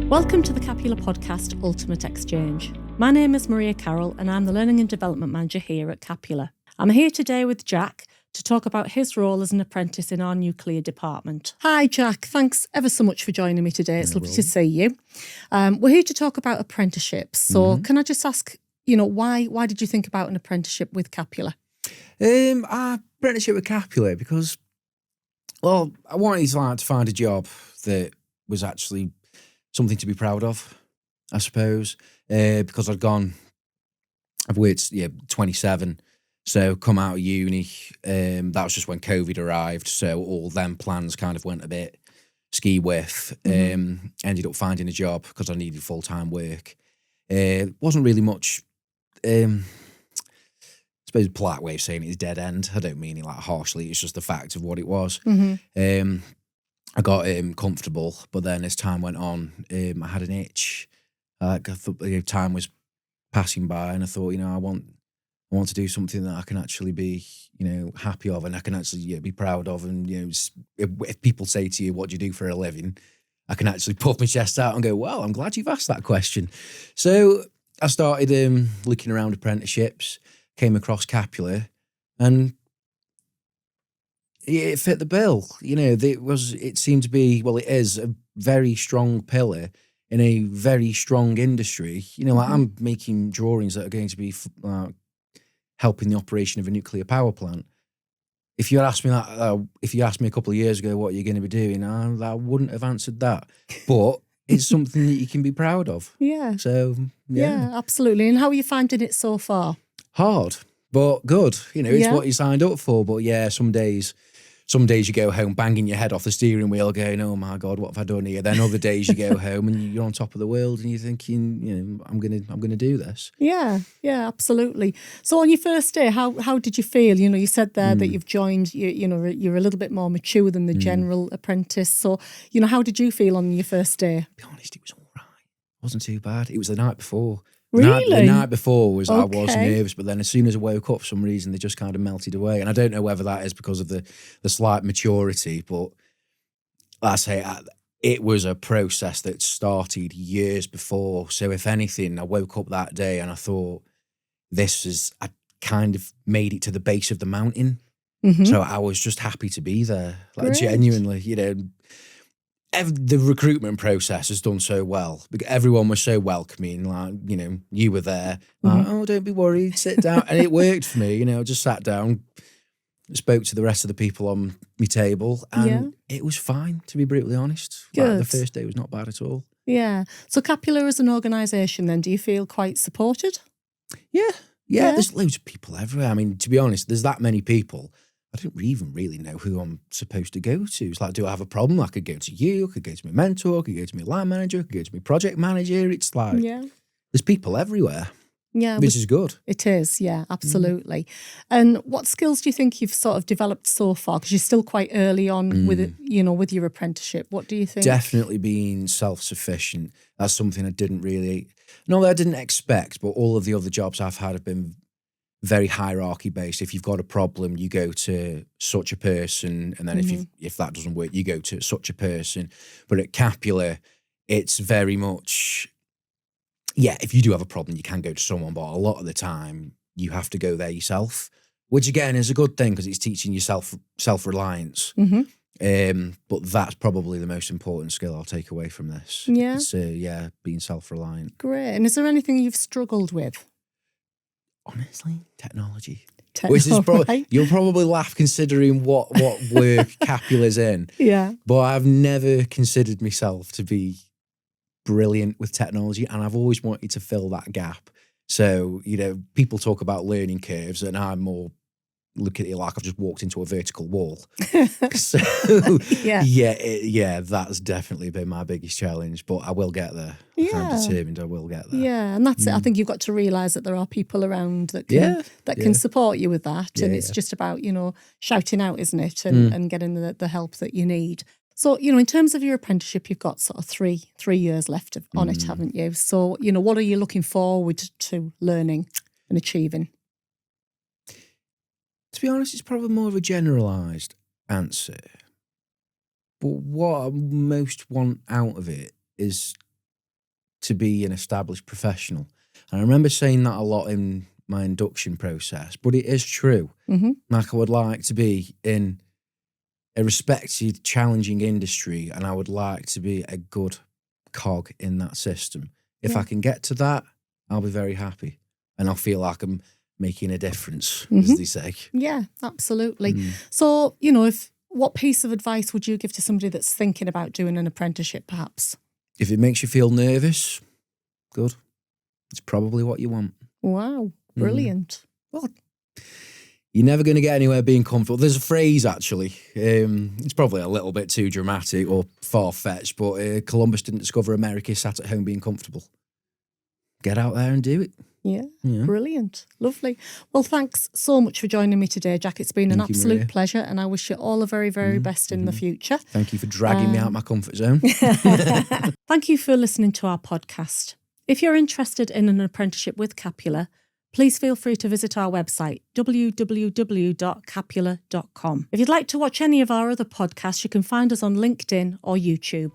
Welcome to the Capula Podcast Ultimate Exchange. My name is Maria Carroll and I'm the Learning and Development Manager here at Capula. I'm here today with Jack to talk about his role as an apprentice in our nuclear department. Hi Jack, thanks ever so much for joining me today. It's lovely to see you. We're here to talk about apprenticeships. So can I just ask, why did you think about an apprenticeship with Capula? Apprenticeship with Capula because, I wanted to find a job that was actually something to be proud of, I suppose, because I've worked 27, so come out of uni, that was just when COVID arrived, so all them plans kind of went a bit ski whiff, ended up finding a job because I needed full-time work. Wasn't really much, I suppose a polite way of saying it is dead end. I don't mean it like harshly, it's just the fact of what it was. I got comfortable, but then as time went on, I had an itch. I thought time was passing by, and I thought, I want to do something that I can actually be, happy of, and I can actually be proud of. And if people say to you, "What do you do for a living?" I can actually puff my chest out and go, "Well, I'm glad you've asked that question." So I started looking around apprenticeships, came across Capula, and it fit the bill. It seemed to be, it is a very strong pillar in a very strong industry. I'm making drawings that are going to be helping the operation of a nuclear power plant. If you had asked me a couple of years ago, what are you going to be doing? I wouldn't have answered that. But it's something that you can be proud of. Yeah. So, yeah, absolutely. And how are you finding it so far? Hard, but good. It's what you signed up for. But yeah, some days you go home banging your head off the steering wheel going, "Oh my God, what have I done here?" Then other days you go home and you're on top of the world and you're thinking, I'm gonna do this. Yeah, absolutely. So on your first day, how did you feel? You said there that you've joined, you're a little bit more mature than the general apprentice. So, how did you feel on your first day? To be honest, it was all right. It wasn't too bad. It was the night before. Really? The night before I was Okay. nervous, but then as soon as I woke up, for some reason, they just kind of melted away. And I don't know whether that is because of the slight maturity, but like I say, it was a process that started years before. So if anything, I woke up that day and I thought, I kind of made it to the base of the mountain. So I was just happy to be there. Like, Great. genuinely, the recruitment process has done so well. Everyone was so welcoming. Like, you were there. Like, "Oh, don't be worried, sit down." And it worked for me. I just sat down, spoke to the rest of the people on my table, and it was fine, to be brutally honest. Good. The first day was not bad at all. Yeah. So Capula as an organisation then, do you feel quite supported? Yeah. There's loads of people everywhere. I mean, to be honest, there's that many people. I don't even really know who I'm supposed to go to. It's like, do I have a problem? I could go to you, I could go to my mentor, I could go to my line manager, I could go to my project manager. It's like, there's people everywhere. Yeah. Which is good. It is, yeah, absolutely. And what skills do you think you've sort of developed so far? Because you're still quite early on with it, with your apprenticeship. What do you think? Definitely being self-sufficient. That's something I didn't expect, but all of the other jobs I've had have been very hierarchy based. If you've got a problem, you go to such a person, and then if that doesn't work, you go to such a person. But at Capula, it's very much, if you do have a problem, you can go to someone, but a lot of the time you have to go there yourself, which again is a good thing because it's teaching you self-reliance. But that's probably the most important skill I'll take away from this. Yeah. It's, being self-reliant. Great. And is there anything you've struggled with? Honestly, technology. Which is probably, you'll probably laugh considering what work Capula's in. Yeah. But I've never considered myself to be brilliant with technology, and I've always wanted to fill that gap. So, people talk about learning curves, and I'm more look at it like I've just walked into a vertical wall. So, that's definitely been my biggest challenge, but I will get there. I'm determined I will get there. Yeah, and that's it. I think you've got to realise that there are people around that can support you with that, and it's just about, shouting out, isn't it, and getting the help that you need. So, in terms of your apprenticeship, you've got sort of three years left on it, haven't you? So, what are you looking forward to learning and achieving? To be honest, it's probably more of a generalised answer. But what I most want out of it is to be an established professional. And I remember saying that a lot in my induction process, but it is true. Mm-hmm. Like, I would like to be in a respected, challenging industry, and I would like to be a good cog in that system. If I can get to that, I'll be very happy, and I'll feel like I'm making a difference, as they say. Yeah, absolutely. So, you know, what piece of advice would you give to somebody that's thinking about doing an apprenticeship, perhaps? If it makes you feel nervous, good. It's probably what you want. Wow, brilliant. Well, you're never going to get anywhere being comfortable. There's a phrase, actually. It's probably a little bit too dramatic or far-fetched, but Columbus didn't discover America, sat at home being comfortable. Get out there and do it. Yeah, brilliant. Lovely. Well, thanks so much for joining me today, Jack. It's been an absolute pleasure, and I wish you all the very, very best in the future. Thank you for dragging me out of my comfort zone. Thank you for listening to our podcast. If you're interested in an apprenticeship with Capula, please feel free to visit our website, www.capula.com. If you'd like to watch any of our other podcasts, you can find us on LinkedIn or YouTube.